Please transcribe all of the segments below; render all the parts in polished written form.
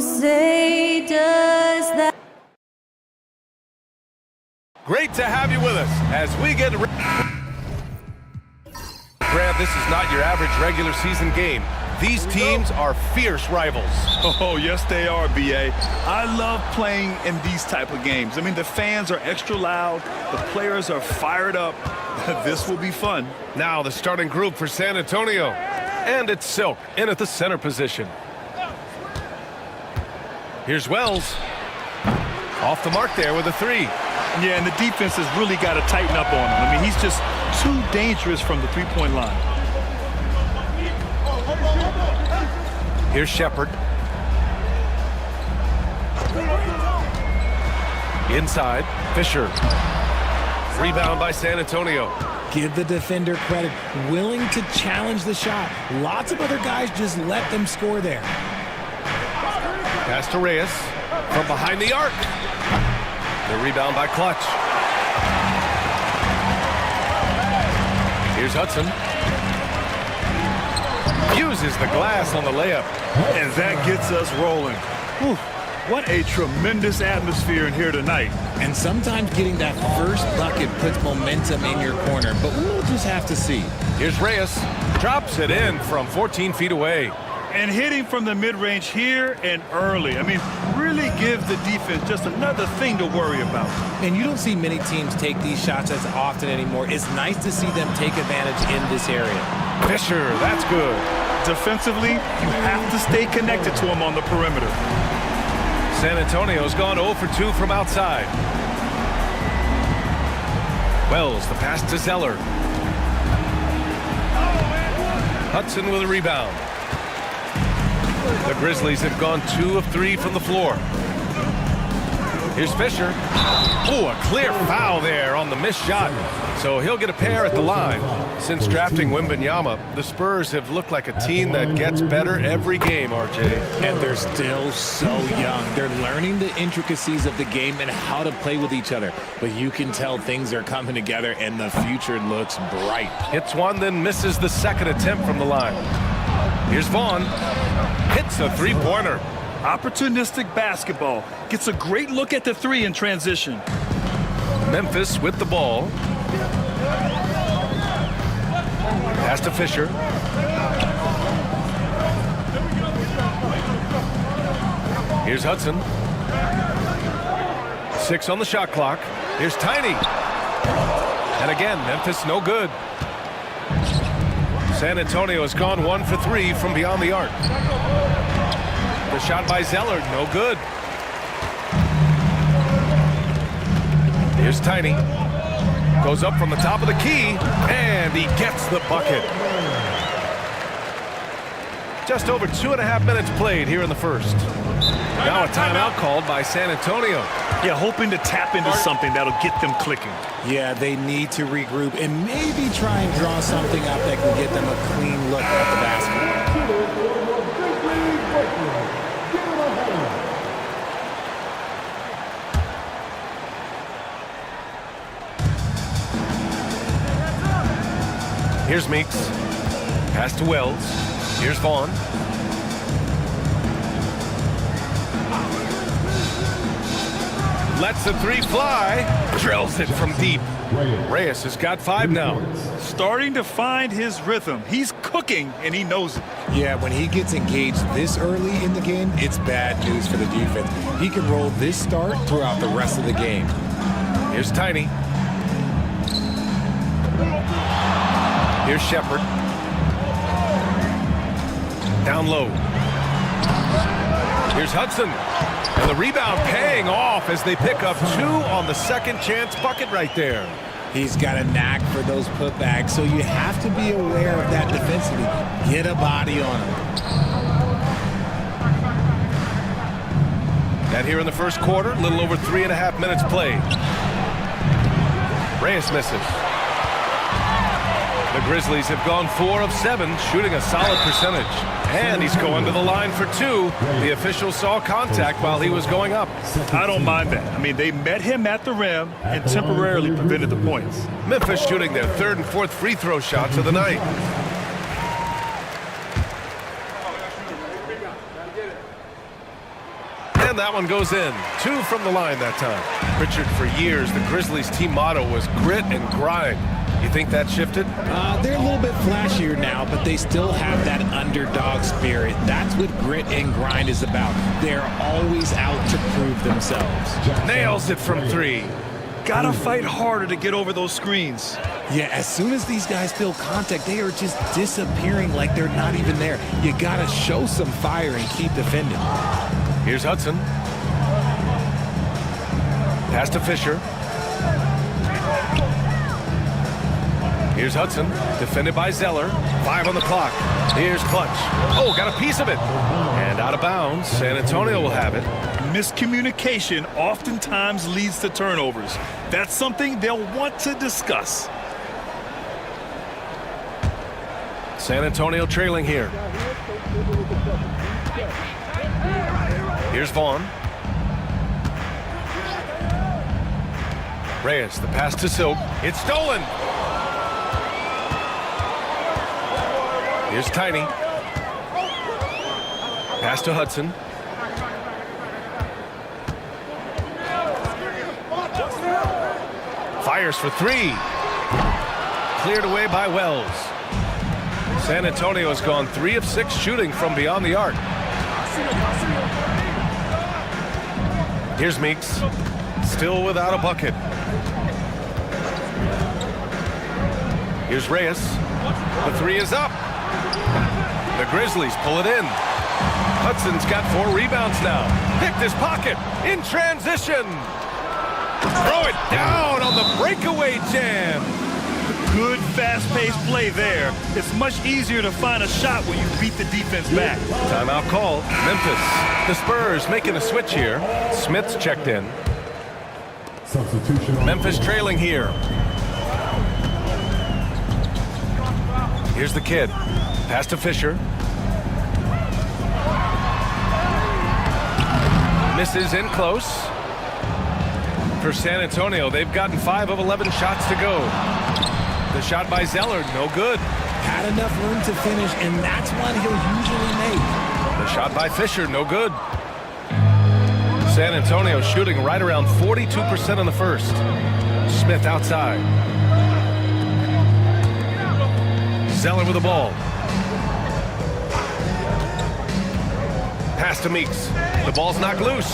say does that. Great to have you with us as we get Grant, this is not your average regular season game. These teams are fierce rivals. Oh, yes, they are, B.A. I love playing in these type of games. I mean, the fans are extra loud. The players are fired up. This will be fun. Now the starting group for San Antonio. And it's Silk in at the center position. Here's Wells. Off the mark there with a three. Yeah, and the defense has really got to tighten up on him. I mean, he's just too dangerous from the three-point line. Here's Shepard. Inside, Fisher. Rebound by San Antonio. Give the defender credit. Willing to challenge the shot. Lots of other guys just let them score there. Pass to Reyes from behind the arc. The rebound by Clutch. Here's Hudson. Uses the glass on the layup. And that gets us rolling. Whew. What a tremendous atmosphere in here tonight. And sometimes getting that first bucket puts momentum in your corner, but we'll just have to see. Here's Reyes. Drops it in from 14 feet away. And hitting from the mid-range here and early. I mean, really give the defense just another thing to worry about. And you don't see many teams take these shots as often anymore. It's nice to see them take advantage in this area. Fisher, that's good. Defensively, you have to stay connected to him on the perimeter. San Antonio's gone 0 for 2 from outside. Wells, the pass to Zeller. Hudson with a rebound. The Grizzlies have gone 2 of 3 from the floor. Here's Fisher. Oh, a clear foul there on the missed shot. So he'll get a pair at the line. Since drafting Wembanyama, the Spurs have looked like a team that gets better every game, RJ. And they're still so young. They're learning the intricacies of the game and how to play with each other. But you can tell things are coming together and the future looks bright. Hits one, then misses the second attempt from the line. Here's Vaughn. Hits a three-pointer. Opportunistic basketball. Gets a great look at the three in transition. Memphis with the ball. Pass to Fisher. Here's Hudson. 6 on the shot clock. Here's Tiny. And again, Memphis no good. San Antonio has gone 1 for 3 from beyond the arc. The shot by Zeller, no good. Here's Tiny. Goes up from the top of the key, and he gets the bucket. Just over 2.5 minutes played here in the first. Now a timeout called by San Antonio. Yeah, hoping to tap into something that'll get them clicking. Yeah, they need to regroup and maybe try and draw something up that can get them a clean look at the basket. Here's Meeks. Pass to Wells. Here's Vaughn. Lets the three fly. Drills it from deep. Reyes has got 5 now. Starting to find his rhythm. He's cooking, and he knows it. Yeah, when he gets engaged this early in the game, it's bad news for the defense. He can roll this start throughout the rest of the game. Here's Tiny. Here's Shepard. Down low. Here's Hudson. And the rebound paying off as they pick up 2 on the second chance bucket right there. He's got a knack for those putbacks, so you have to be aware of that defensively. Get a body on him. And here in the first quarter, a little over 3.5 minutes played. Reyes misses. The Grizzlies have gone 4 of 7, shooting a solid percentage. And he's going to the line for 2. The official saw contact while he was going up. I don't mind that. I mean, they met him at the rim and temporarily prevented the points. Memphis shooting their 3rd and 4th free throw shots of the night. And that one goes in. 2 from the line that time. Richard, for years, the Grizzlies' team motto was grit and grind. You think that shifted? They're a little bit flashier now, but they still have that underdog spirit. That's what grit and grind is about. They're always out to prove themselves. Nails it from 3. Gotta fight harder to get over those screens. Yeah, as soon as these guys feel contact, they are just disappearing like they're not even there. You gotta show some fire and keep defending. Here's Hudson. Pass to Fisher. Here's Hudson, defended by Zeller. 5 on the clock. Here's Clutch. Oh, got a piece of it. And out of bounds. San Antonio will have it. Miscommunication oftentimes leads to turnovers. That's something they'll want to discuss. San Antonio trailing here. Here's Vaughn. Reyes, the pass to Silk. It's stolen. Here's Tiny. Pass to Hudson. Fires for 3. Cleared away by Wells. San Antonio has gone 3 of 6 shooting from beyond the arc. Here's Meeks. Still without a bucket. Here's Reyes. The 3 is up. The Grizzlies pull it in. Hudson's got 4 rebounds now. Picked his pocket in transition. Throw it down on the breakaway jam. Good fast-paced play there. It's much easier to find a shot when you beat the defense back. Timeout call. Memphis. The Spurs making a switch here. Smith's checked in. Memphis trailing here. Here's the kid. Pass to Fisher. Misses in close. For San Antonio, they've gotten 5 of 11 shots to go. The shot by Zeller, no good. Had enough room to finish, and that's one he'll usually make. The shot by Fisher, no good. San Antonio shooting right around 42% in the first. Smith outside. Zeller with the ball. Pass to Meeks. The ball's knocked loose.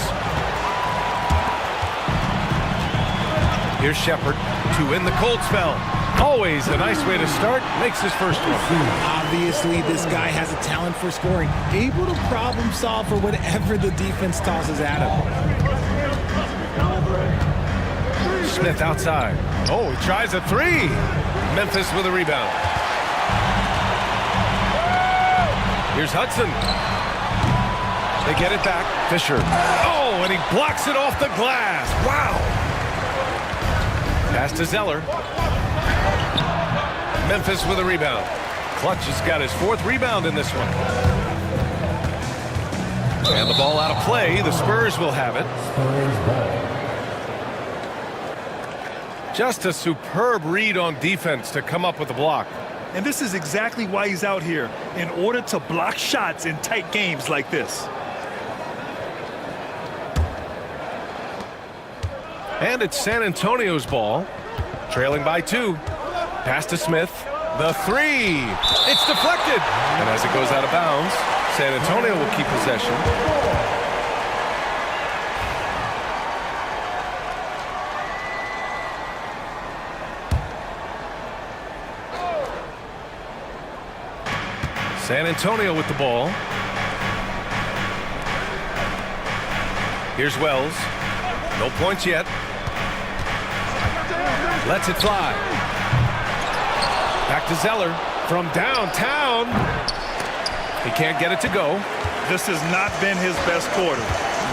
Here's Shepard to win the cold spell. Always a nice way to start. Makes his first one. Obviously, this guy has a talent for scoring. Able to problem solve for whatever the defense tosses at him. Smith outside. Oh, he tries a 3. Memphis with a rebound. Here's Hudson. They get it back. Fisher. Oh, and he blocks it off the glass. Wow. Pass to Zeller. Memphis with a rebound. Clutch has got his 4th rebound in this one. And the ball out of play. The Spurs will have it. Just a superb read on defense to come up with the block. And this is exactly why he's out here, in order to block shots in tight games like this. And it's San Antonio's ball, trailing by 2. Pass to Smith. The 3. It's deflected. And as it goes out of bounds, San Antonio will keep possession. San Antonio with the ball. Here's Wells. No points yet. Lets it fly. Back to Zeller from downtown. He can't get it to go. This has not been his best quarter.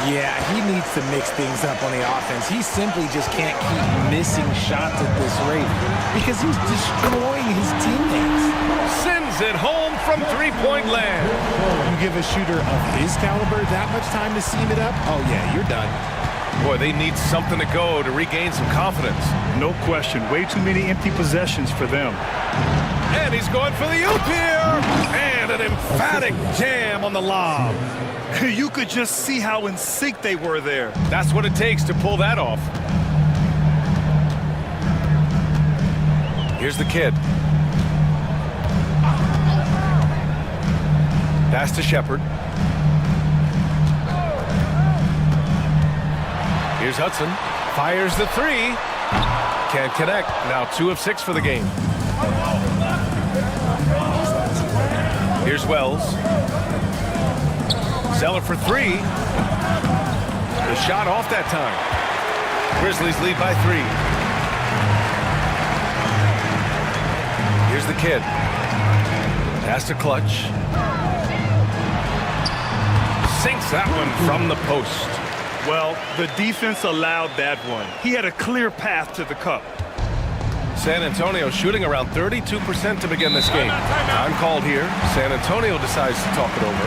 Yeah, he needs to mix things up on the offense. He simply just can't keep missing shots at this rate because he's destroying his teammates. Sends it home from three-point land. You give a shooter of his caliber that much time to seam it up, oh yeah, you're done. Boy, they need something to go to regain some confidence. No question. Way too many empty possessions for them. And he's going for the oop here. And an emphatic jam on the lob. You could just see how in sync they were there. That's what it takes to pull that off. Here's the kid. Pass to Shepard. Here's Hudson. Fires the three. Can't connect. Now 2 of 6 for the game. Here's Wells. Zeller for 3. The shot off that time. Grizzlies lead by 3. Here's the kid. Pass to Clutch. Sinks that one from the post. Well, the defense allowed that one. He had a clear path to the cup. San Antonio shooting around 32% to begin this game. Time called here. San Antonio decides to talk it over.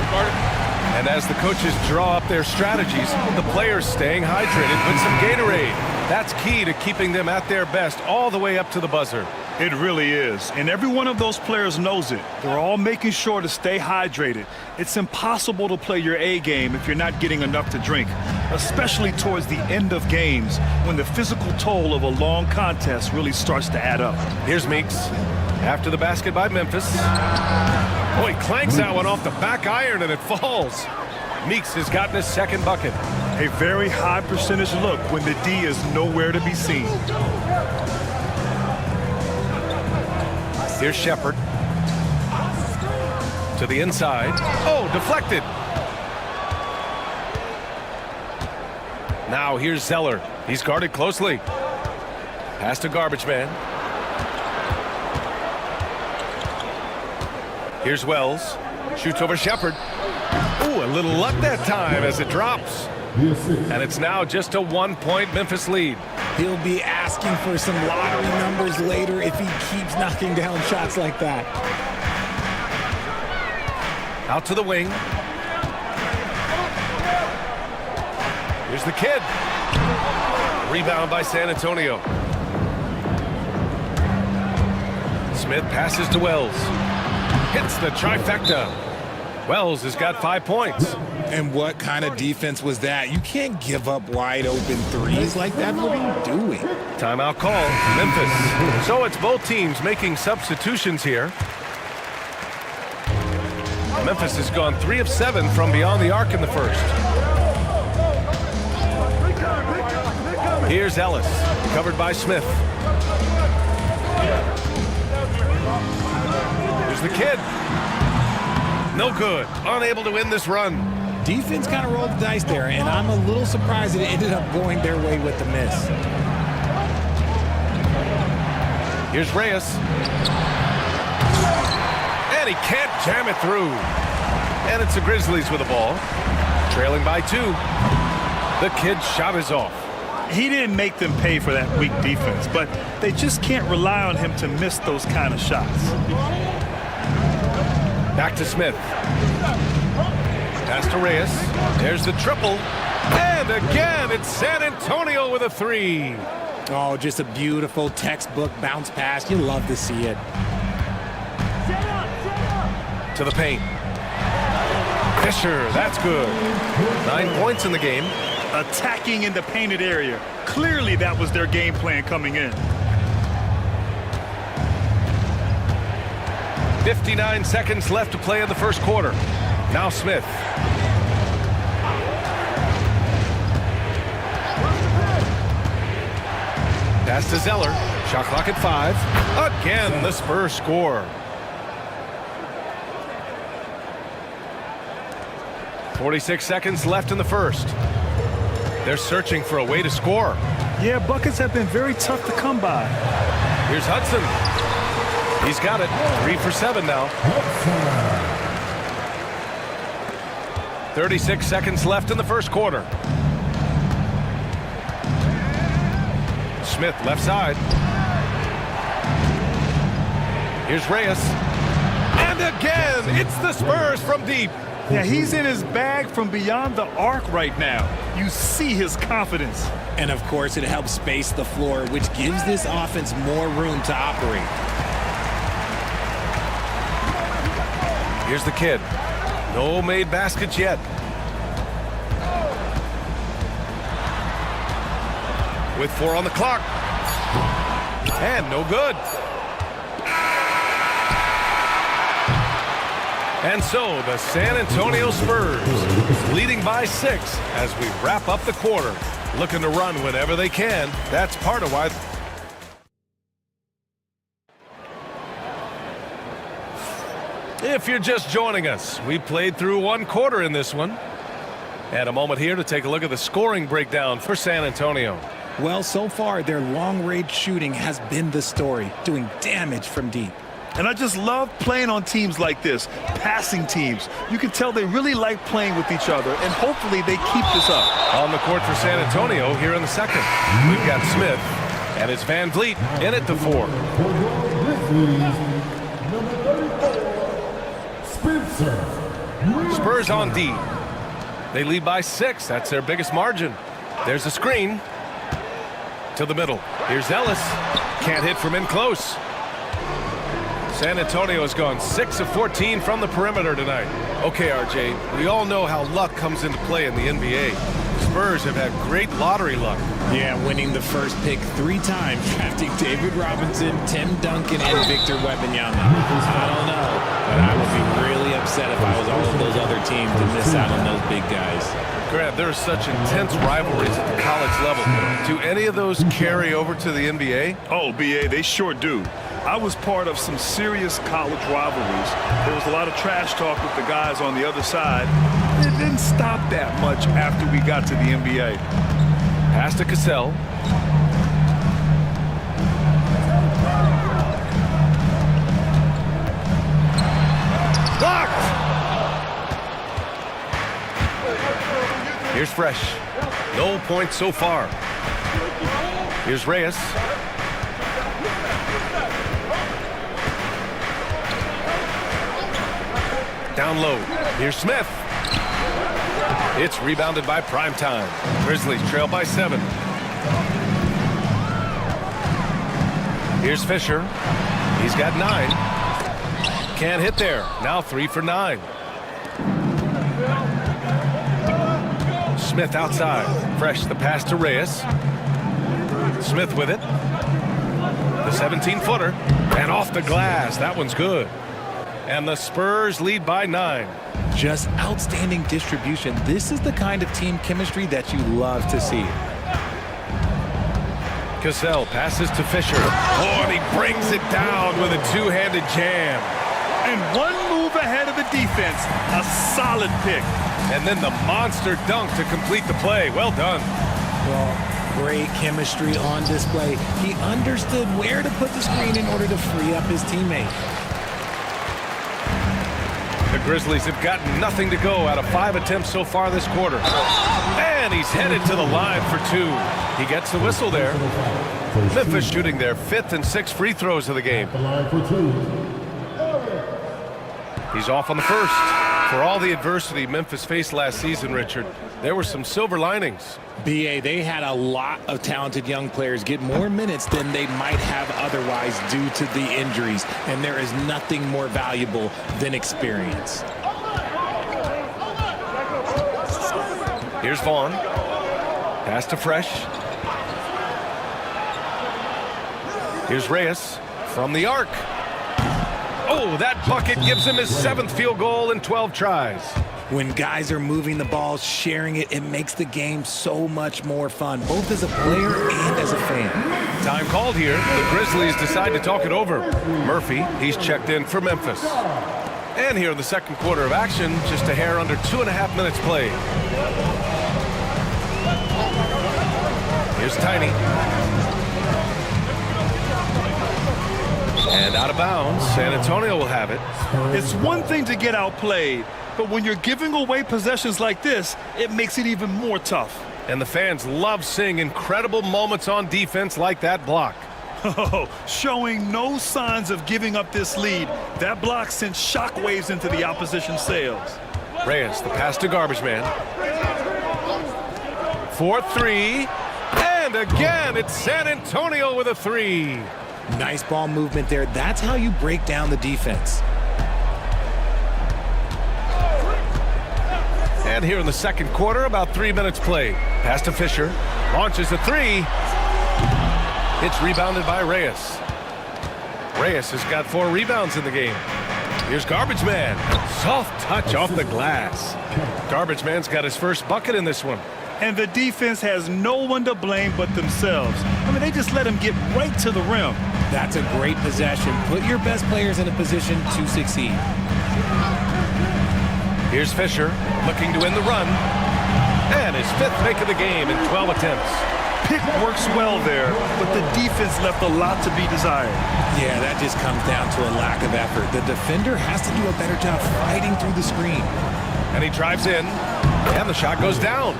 And as the coaches draw up their strategies, the players staying hydrated with some Gatorade. That's key to keeping them at their best all the way up to the buzzer. It really is. And every one of those players knows it. They're all making sure to stay hydrated. It's impossible to play your A game if you're not getting enough to drink, especially towards the end of games when the physical toll of a long contest really starts to add up. Here's Meeks. After the basket by Memphis. Oh, he clanks that one off the back iron and it falls. Meeks has gotten his second bucket. A very high percentage look when the D is nowhere to be seen. Here's Shepard. To the inside. Oh, deflected. Now here's Zeller. He's guarded closely. Pass to Garbage Man. Here's Wells. Shoots over Shepard. Ooh, a little luck that time as it drops. And it's now just a 1-point Memphis lead. He'll be asking for some lottery numbers later if he keeps knocking down shots like that. Out to the wing. Here's the kid. Rebound by San Antonio. Smith passes to Wells. Hits the trifecta. Wells has got 5 points. And what kind of defense was that? You can't give up wide open threes like that. What are you doing? Timeout call, Memphis. So it's both teams making substitutions here. Memphis has gone 3 of 7 from beyond the arc in the first. Here's Ellis, covered by Smith. Here's the kid. No good. Unable to win this run. Defense kind of rolled the dice there, and I'm a little surprised that it ended up going their way with the miss. Here's Reyes. And he can't jam it through. And it's the Grizzlies with the ball. Trailing by 2. The kid's shot is off. He didn't make them pay for that weak defense, but they just can't rely on him to miss those kind of shots. Back to Smith. Pass to Reyes. There's the triple. And again, it's San Antonio with a 3. Oh, just a beautiful textbook bounce pass. You love to see it. To the paint. Fisher, that's good. 9 points in the game. Attacking in the painted area. Clearly that was their game plan coming in. 59 seconds left to play in the first quarter. Now Smith. Pass to Zeller. Shot clock at 5. Again, the Spurs score. 46 seconds left in the first. They're searching for a way to score. Yeah, buckets have been very tough to come by. Here's Hudson. He's got it. 3 for 7 now. 36 seconds left in the first quarter. Smith left side. Here's Reyes. And again, it's the Spurs from deep. Yeah, he's in his bag from beyond the arc right now. You see his confidence. And of course, it helps space the floor, which gives this offense more room to operate. Here's the kid. No made baskets yet. With 4 on the clock. And no good. And so the San Antonio Spurs leading by 6 as we wrap up the quarter. Looking to run whenever they can. That's part of why. If you're just joining us, we played through 1 quarter in this one. And a moment here to take a look at the scoring breakdown for San Antonio. Well, so far, their long-range shooting has been the story, doing damage from deep. And I just love playing on teams like this, passing teams. You can tell they really like playing with each other, and hopefully they keep this up. On the court for San Antonio here in the second. We've got Smith, and it's Van Vliet in at the 4. Spurs on D. They lead by 6. That's their biggest margin. There's a screen. To the middle. Here's Ellis. Can't hit from in close. San Antonio has gone 6 of 14 from the perimeter tonight. Okay, RJ, we all know how luck comes into play in the NBA. Spurs have had great lottery luck. Yeah, winning the first pick 3 times, drafting David Robinson, Tim Duncan, and Victor Wembanyama. I don't know, but I would be really upset if I was all of those other teams to miss out on those big guys. Grant, there are such intense rivalries at the college level. Do any of those carry over to the NBA? Oh, BA, they sure do. I was part of some serious college rivalries. There was a lot of trash talk with the guys on the other side. It didn't stop that much after we got to the NBA. Pass to Cassell. Blocked! Here's Fresh. No points so far. Here's Reyes. Down low. Here's Smith. It's rebounded by Primetime. Grizzlies trail by 7. Here's Fisher. He's got 9. Can't hit there. Now 3 for 9. Smith outside. Fresh the pass to Reyes. Smith with it. The 17-footer. And off the glass. That one's good. And the Spurs lead by 9. Just outstanding distribution. This is the kind of team chemistry that you love to see. Cassell passes to Fisher. Oh, and he brings it down with a 2-handed jam. And 1 move ahead of the defense. A solid pick. And then the monster dunk to complete the play. Well done. Well, great chemistry on display. He understood where to put the screen in order to free up his teammate. The Grizzlies have got nothing to go out of 5 attempts so far this quarter. And he's headed to the line for 2. He gets the whistle there. Memphis shooting their 5th and 6th free throws of the game. He's off on the first. For all the adversity Memphis faced last season, Richard, there were some silver linings. BA, they had a lot of talented young players get more minutes than they might have otherwise due to the injuries, and there is nothing more valuable than experience. Here's Vaughn. Pass to Fresh. Here's Reyes from the arc. Oh, that bucket gives him his 7th field goal in 12 tries. When guys are moving the ball, sharing it, it makes the game so much more fun, both as a player and as a fan. Time called here. The Grizzlies decide to talk it over. Murphy, he's checked in for Memphis. And here in the second quarter of action, just a hair under 2.5 minutes played. Here's Tiny. And out of bounds, San Antonio will have it. It's one thing to get outplayed, but when you're giving away possessions like this, it makes it even more tough. And the fans love seeing incredible moments on defense like that block. Oh, showing no signs of giving up this lead. That block sent shockwaves into the opposition sails. Reyes, the pass to Garbage Man. 4-3. And again, it's San Antonio with a 3. Nice ball movement there. That's how you break down the defense. And here in the second quarter, about 3 minutes played. Pass to Fisher. Launches a three. It's rebounded by Reyes. Reyes has got 4 rebounds in the game. Here's Garbage Man. Soft touch off the glass. Garbage Man's got his first bucket in this one. And the defense has no one to blame but themselves. I mean, they just let him get right to the rim. That's a great possession. Put your best players in a position to succeed. Here's Fisher looking to win the run. And his 5th make of the game in 12 attempts. Pick works well there, but the defense left a lot to be desired. Yeah, that just comes down to a lack of effort. The defender has to do a better job fighting through the screen. And he drives in, and the shot goes down.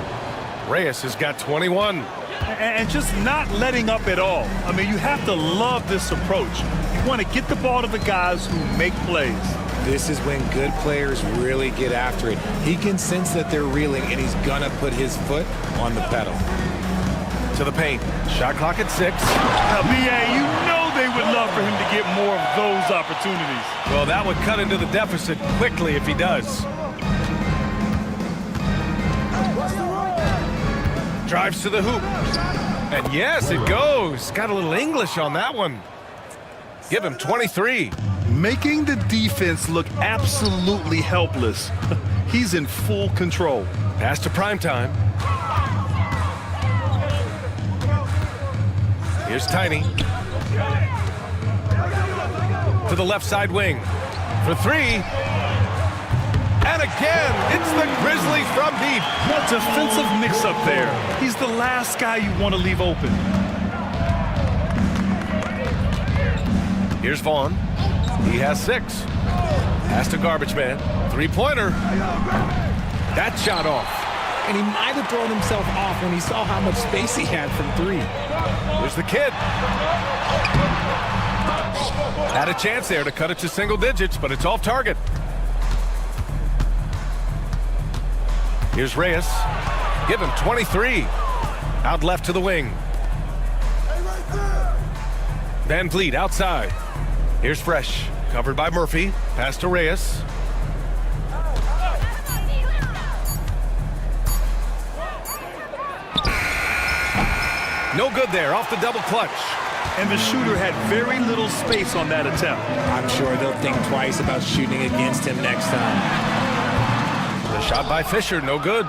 Reyes has got 21. And just not letting up at all. I mean, you have to love this approach. You want to get the ball to the guys who make plays. This is when good players really get after it. He can sense that they're reeling, and he's going to put his foot on the pedal. To the paint. Shot clock at 6. Now, B.A., you know they would love for him to get more of those opportunities. Well, that would cut into the deficit quickly if he does. Drives to the hoop. And yes, it goes. Got a little English on that one. Give him 23. Making the defense look absolutely helpless. He's in full control. Pass to Primetime. Here's Tiny. To the left side wing. For 3. And again, it's the Grizzlies from deep. Defensive mix-up there. He's the last guy you want to leave open. Here's Vaughn. He has 6. Pass to Garbage Man. 3-pointer. That shot off. And he might have thrown himself off when he saw how much space he had from 3. Here's the kid. Had a chance there to cut it to single digits, but it's off target. Here's Reyes. Give him 23. Out left to the wing. Van Vliet outside. Here's Fresh. Covered by Murphy. Pass to Reyes. No good there. Off the double clutch. And the shooter had very little space on that attempt. I'm sure they'll think twice about shooting against him next time. The shot by Fisher, no good.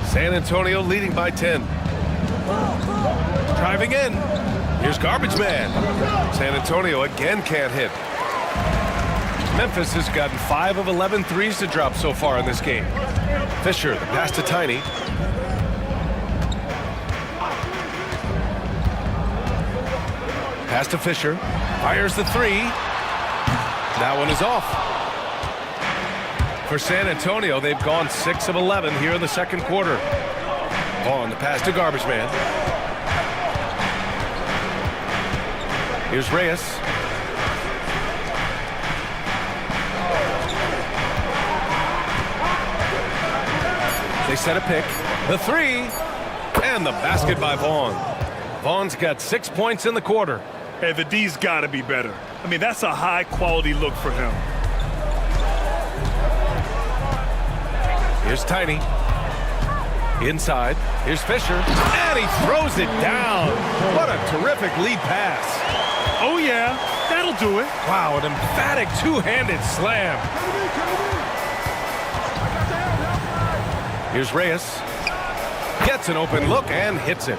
San Antonio leading by 10. Driving in. Here's Garbage Man. San Antonio again can't hit. Memphis has gotten 5 of 11 threes to drop so far in this game. Fisher, the pass to Tiny. Pass to Fisher. Fires the 3. That one is off. For San Antonio, they've gone 6 of 11 here in the second quarter. On the pass to Garbage Man. Here's Reyes. They set a pick. The 3. And the basket by Vaughn. Vaughn's got 6 points in the quarter. Hey, the D's got to be better. I mean, that's a high-quality look for him. Here's Tiny. Inside. Here's Fisher. And he throws it down. What a terrific lead pass. Oh, yeah. That'll do it. Wow, an emphatic two-handed slam. Here's Reyes. Gets an open look and hits it.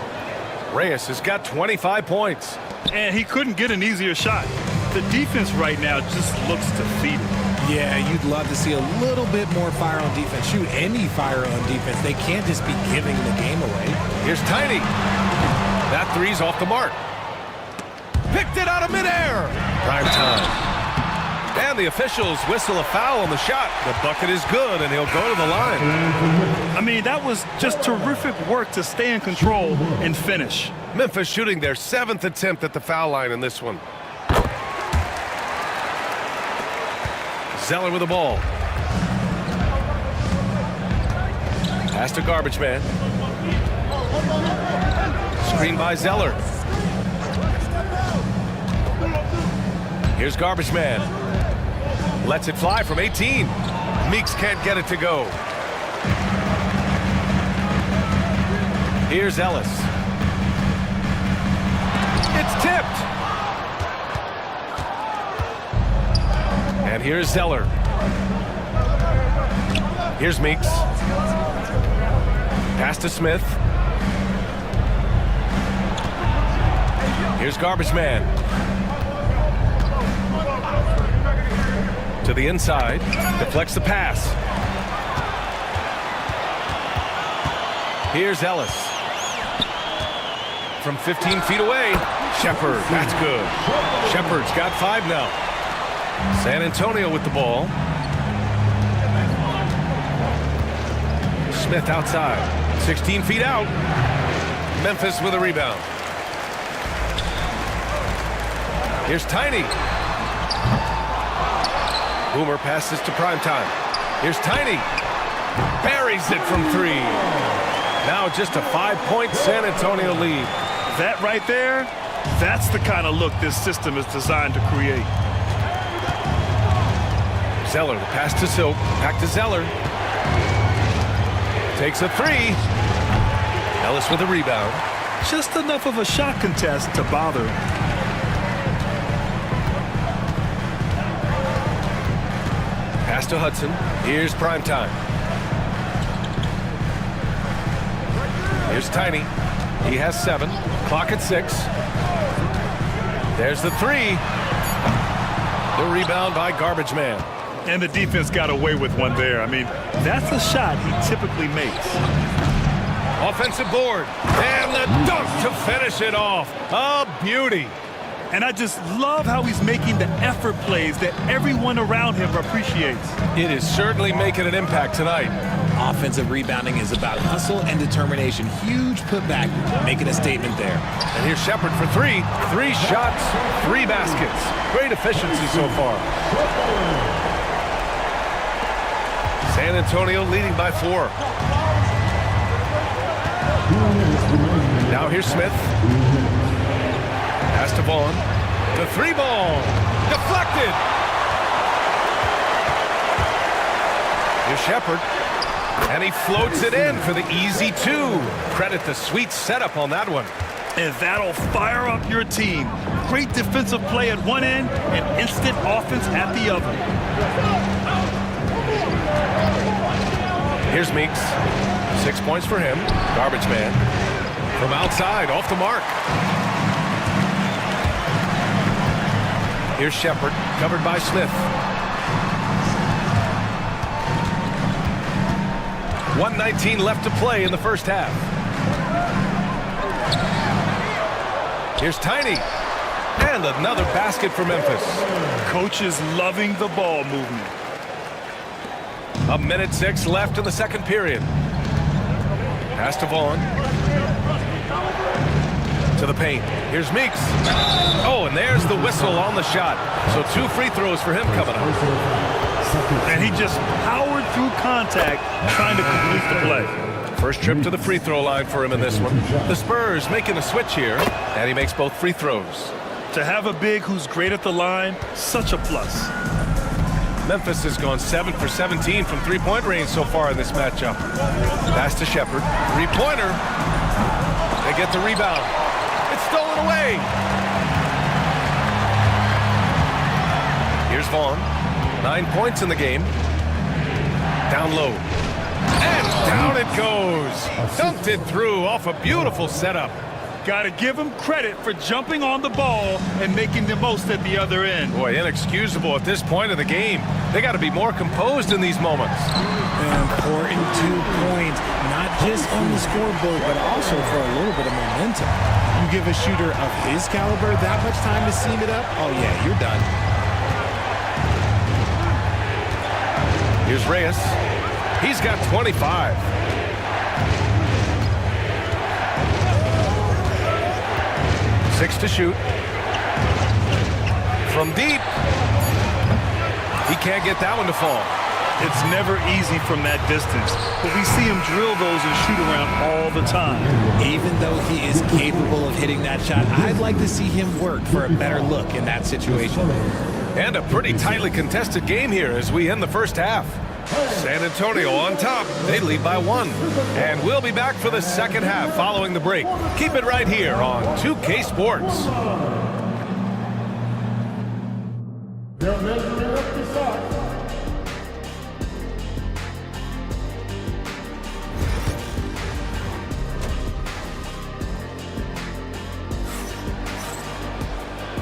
Reyes has got 25 points. And he couldn't get an easier shot. The defense right now just looks defeated. Yeah, you'd love to see a little bit more fire on defense. Shoot, any fire on defense. They can't just be giving the game away. Here's Tiny. That 3's off the mark. Picked it out of midair. Prime time. And the officials whistle a foul on the shot. The bucket is good, and he'll go to the line. I mean, that was just terrific work to stay in control and finish. Memphis shooting their 7th attempt at the foul line in this one. Zeller with the ball. Pass to Garbage Man. Screen by Zeller. Here's Garbage Man. Lets it fly from 18. Meeks can't get it to go. Here's Ellis. It's tipped. And here's Zeller. Here's Meeks. Pass to Smith. Here's Garbage Man. To the inside. Deflects the pass. Here's Ellis. From 15 feet away. Shepard. That's good. Shepard's got 5 now. San Antonio with the ball. Smith outside. 16 feet out. Memphis with a rebound. Here's Tiny. Boomer passes to Primetime. Here's Tiny. Buries it from 3. Now just a 5-point San Antonio lead. That right there, that's the kind of look this system is designed to create. Zeller, the pass to Silk. Back to Zeller. Takes a 3. Ellis with a rebound. Just enough of a shot contest to bother him. Pass to Hudson. Here's Primetime. Here's Tiny. He has 7. Clock at 6. There's the 3. The rebound by Garbage Man. And the defense got away with one there. I mean, that's a shot he typically makes. Offensive board. And the dunk to finish it off. A beauty. And I just love how he's making the effort plays that everyone around him appreciates. It is certainly making an impact tonight. Offensive rebounding is about hustle and determination. Huge putback, making a statement there. And here's Shepard for 3. 3 shots, 3 baskets. Great efficiency so far. San Antonio leading by 4. Now here's Smith. Pass to Vaughn. The 3 ball. Deflected. Here's Shepard. And he floats it in for the easy 2. Credit the sweet setup on that one. And that'll fire up your team. Great defensive play at one end and instant offense at the other. Here's Meeks. 6 points for him. Garbage Man. From outside, off the mark. Here's Shepard, covered by Smith. 1:19 left to play in the first half. Here's Tiny. And another basket for Memphis. Coach is loving the ball movement. 1:06 left in the second period. Pass to Vaughn. To the paint. Here's Meeks. Oh, and there's the whistle on the shot. So 2 free throws for him coming up. And he just powered through contact trying to complete the play. First trip to the free throw line for him in this one. The Spurs making a switch here, and he makes both free throws. To have a big who's great at the line, such a plus. Memphis has gone 7 for 17 from three-point range so far in this matchup. Pass to Shepard. Three-pointer. They get the rebound. It's stolen away. Here's Vaughn. 9 points in the game. Down low. And down it goes. Dunked it through off a beautiful setup. Got to give him credit for jumping on the ball and making the most at the other end. Boy, inexcusable at this point of the game. They got to be more composed in these moments. An important 2 points, not just on the scoreboard, but also for a little bit of momentum. You give a shooter of his caliber that much time to seam it up, oh yeah, you're done. Here's Reyes. He's got 25. Six to shoot. From deep. He can't get that one to fall. It's never easy from that distance, but we see him drill those and shoot around all the time. Even though he is capable of hitting that shot, I'd like to see him work for a better look in that situation. And a pretty tightly contested game here as we end the first half. San Antonio on top. They lead by 1. And we'll be back for the second half following the break. Keep it right here on 2K Sports.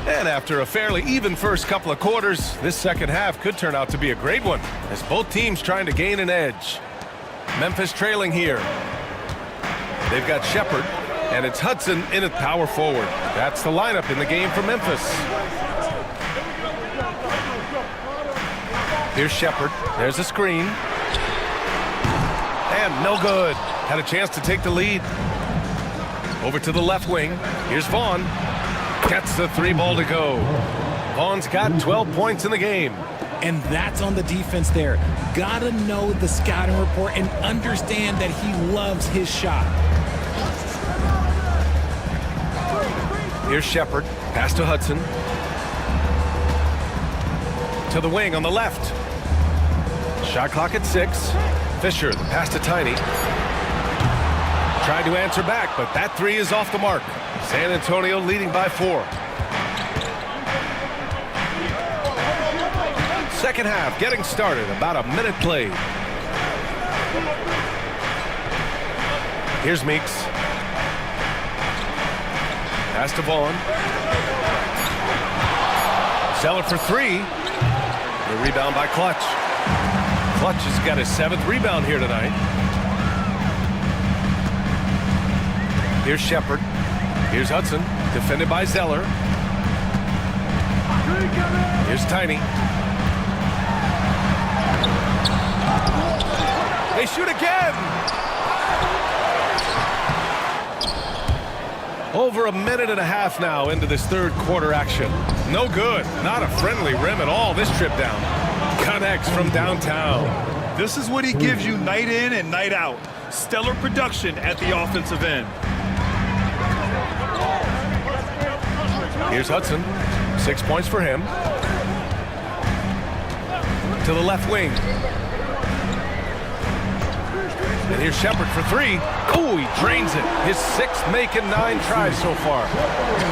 And after a fairly even first couple of quarters, this second half could turn out to be a great one, as both teams trying to gain an edge. Memphis trailing here. They've got Shepard, and it's Hudson in at power forward. That's the lineup in the game for Memphis. Here's Shepard. There's a screen. And no good. Had a chance to take the lead. Over to the left wing. Here's Vaughn. Gets the 3 ball to go. Vaughn's got 12 points in the game. And that's on the defense there. Gotta know the scouting report and understand that he loves his shot. Here's Shepard. Pass to Hudson. To the wing on the left. Shot clock at 6. Fisher, the pass to Tiny. Tried to answer back, but that 3 is off the mark. San Antonio leading by 4. Second half getting started, about a minute played. Here's Meeks. Pass to Vaughn. Zeller for 3. The rebound by Clutch. Clutch has got his 7th rebound here tonight. Here's Shepard. Here's Hudson, defended by Zeller. Here's Tiny. They shoot again! Over a minute and a half now into this third quarter action. No good. Not a friendly rim at all this trip down. Connects from downtown. This is what he gives you night in and night out. Stellar production at the offensive end. Here's Hudson. 6 points for him. To the left wing. And here's Shepard for 3. Oh, he drains it. His 6th making 9 tries so far.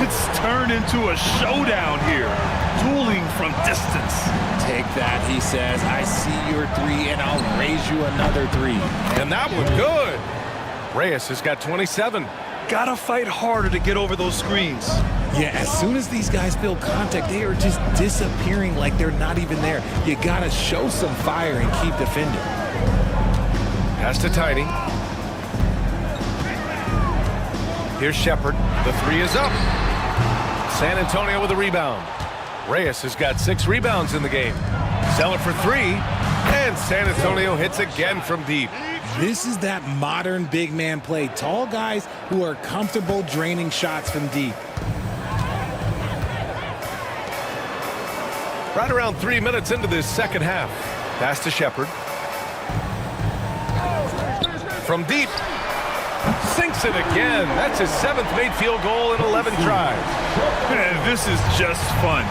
It's turned into a showdown here. Dueling from distance. Take that, he says. I see your 3, and I'll raise you another 3. And that one good. Reyes has got 27. Gotta fight harder to get over those screens. Yeah, as soon as these guys feel contact, they are just disappearing like they're not even there. You gotta show some fire and keep defending. Pass to Tiny. Here's Shepard. The 3 is up. San Antonio with a rebound. Reyes has got 6 rebounds in the game. Zeller for 3. And San Antonio hits again from deep. This is that modern big man play. Tall guys who are comfortable draining shots from deep. Right around 3 minutes into this second half. Pass to Shepard. From deep. Sinks it again. That's his 7th made field goal in 11 tries. And this is just fun.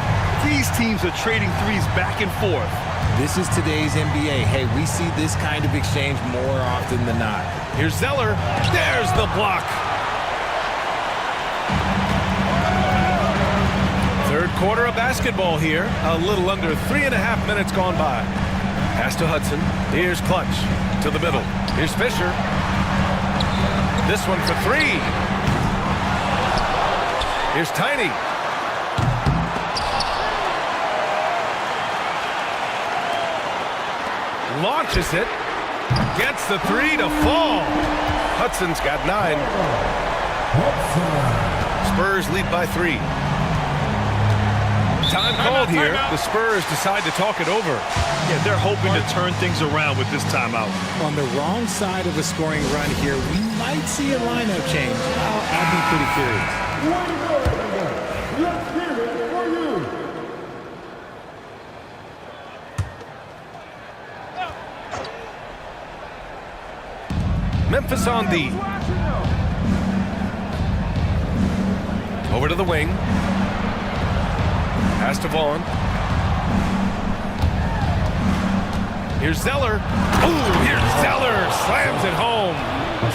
These teams are trading threes back and forth. This is today's NBA. Hey, we see this kind of exchange more often than not. Here's Zeller. There's the block. Third quarter of basketball here. A little under 3.5 minutes gone by. Pass to Hudson. Here's Clutch. To the middle. Here's Fisher. This one for 3. Here's Tiny. Launches it. Gets the 3 to fall. Hudson's got 9. Spurs lead by 3. Time called here. The Spurs decide to talk it over. Yeah, they're hoping to turn things around with this timeout. On the wrong side of a scoring run here, we might see a lineup change. I'll be pretty curious. Memphis on D. Over to the wing. Pass to Vaughn. Here's Zeller. Ooh, here's Zeller. Slams it home.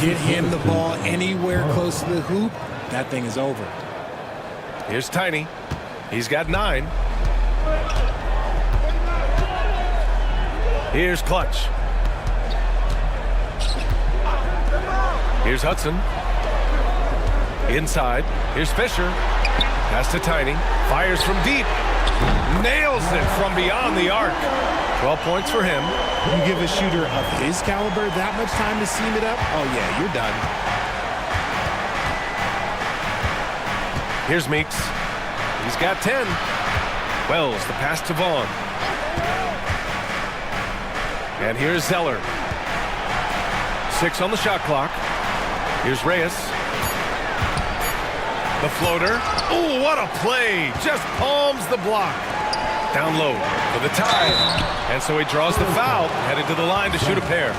Get him the ball anywhere close to the hoop. That thing is over. Here's Tiny. He's got 9. Here's Clutch. Here's Hudson. Inside. Here's Fisher. Pass to Tiny. Fires from deep. Nails it from beyond the arc. 12 points for him. You give a shooter of his caliber that much time to seam it up? Oh, yeah, you're done. Here's Meeks. He's got 10. Wells, the pass to Vaughn. And here's Zeller. 6 on the shot clock. Here's Reyes. The floater. Oh, what a play. Just palms the block. Down low for the tie. And so he draws the foul, headed to the line to shoot a pair.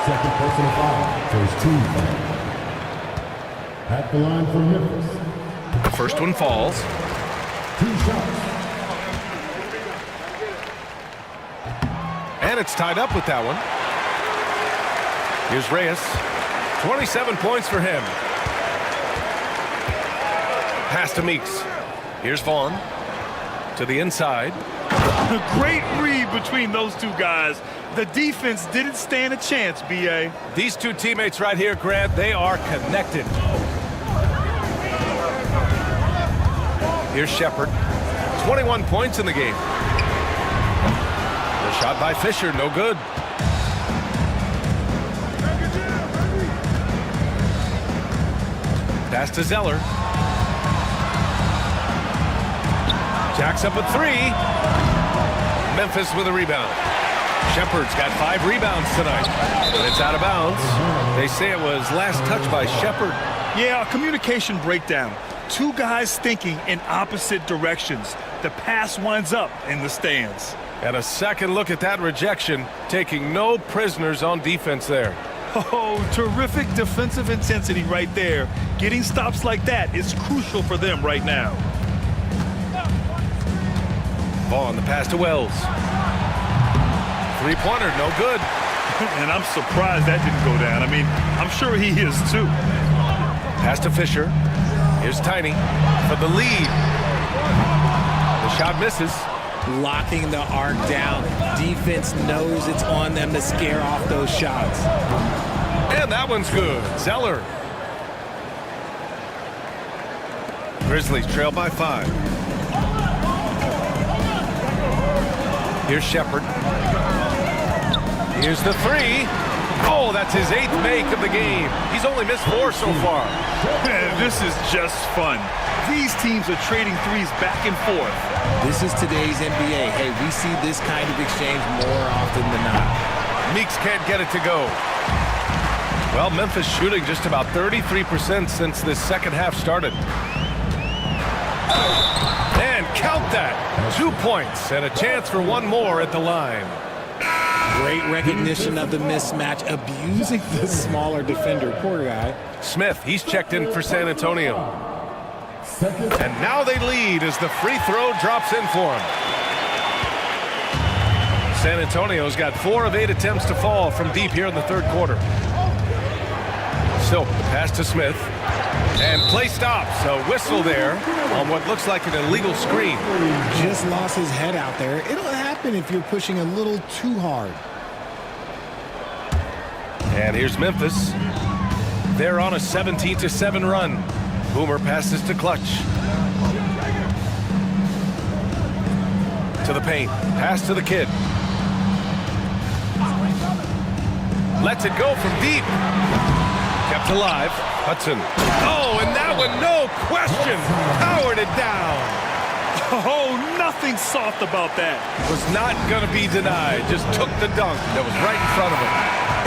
Second personal foul for his team. At the line for Memphis. The first one falls. 2 shots. And it's tied up with that one. Here's Reyes. 27 points for him. Pass to Meeks. Here's Vaughn. To the inside. A great read between those two guys. The defense didn't stand a chance, B.A. These two teammates right here, Grant, they are connected. Here's Shepard. 21 points in the game. The shot by Fisher, no good. Pass to Zeller. Jacks up a 3. Memphis with a rebound. Shepard's got 5 rebounds tonight. And it's out of bounds. They say it was last touch by Shepard. Yeah, a communication breakdown. 2 guys thinking in opposite directions. The pass winds up in the stands. And a second look at that rejection, taking no prisoners on defense there. Oh, terrific defensive intensity right there. Getting stops like that is crucial for them right now. Vaughn, the pass to Wells. 3-pointer, no good. And I'm surprised that didn't go down. I mean, I'm sure he is too. Pass to Fisher. Here's Tiny for the lead. The shot misses. Locking the arc down. Defense knows it's on them to scare off those shots. And that one's good. Zeller. Grizzlies trail by 5. Here's Shepard. Here's the 3. Oh, that's his 8th make of the game. He's only missed 4 so far. This is just fun. These teams are trading threes back and forth. This is today's NBA. Hey, we see this kind of exchange more often than not. Meeks can't get it to go. Well, Memphis shooting just about 33% since this second half started. And count that. 2 points and a chance for 1 more at the line. Great recognition of the mismatch, abusing the smaller defender. Poor guy. Smith, he's checked in for San Antonio. And now they lead as the free throw drops in for him. San Antonio's got 4 of 8 attempts to fall from deep here in the third quarter. Silk, pass to Smith. And play stops. A whistle there on what looks like an illegal screen. Just lost his head out there. It'll happen if you're pushing a little too hard. And here's Memphis. They're on a 17-7 run. Boomer passes to Clutch. To the paint. Pass to the kid. Lets it go from deep. Kept alive. Hudson. Oh, and that one, no question, powered it down. Oh, nothing soft about that. Was not going to be denied. Just took the dunk that was right in front of him.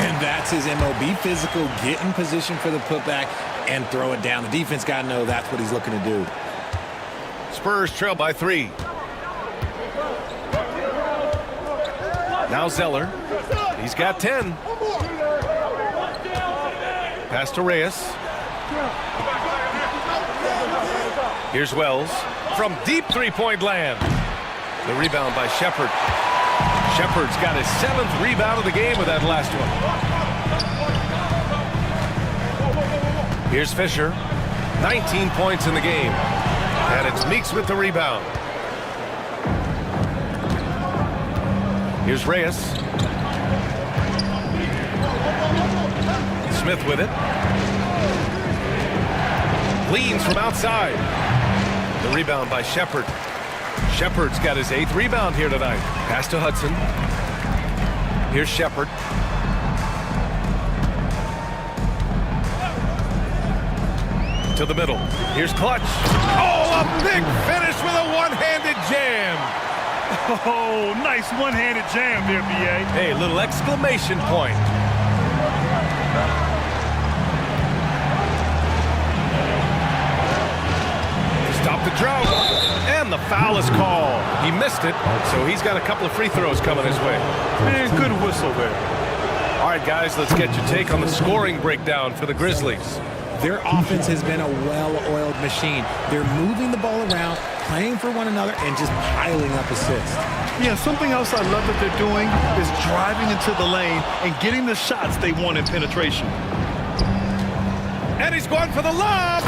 And that's his MO. Be physical, get in position for the putback, and throw it down. The defense got to know that's what he's looking to do. Spurs trail by 3. Now Zeller. He's got 10. Pass to Reyes. Here's Wells from deep 3-point land. The rebound by Shepard. Shepard's got his 7th rebound of the game with that last one. Here's Fisher. 19 points in the game. And it's Meeks with the rebound. Here's Reyes. Smith with it. Leans from outside. The rebound by Shepard. Shepard's got his 8th rebound here tonight. Pass to Hudson. Here's Shepard. To the middle. Here's Clutch. Oh, a big finish with a one-handed jam. Oh, nice one-handed jam there, B.A. Hey, little exclamation point. Stop the drought. And the foul is called. He missed it, so he's got a couple of free throws coming his way. Man, good whistle there. All right, guys, let's get your take on the scoring breakdown for the Grizzlies. Their offense has been a well-oiled machine. They're moving the ball around, playing for one another, and just piling up assists. Yeah, something else I love that they're doing is driving into the lane and getting the shots they want in penetration. And he's going for the lob.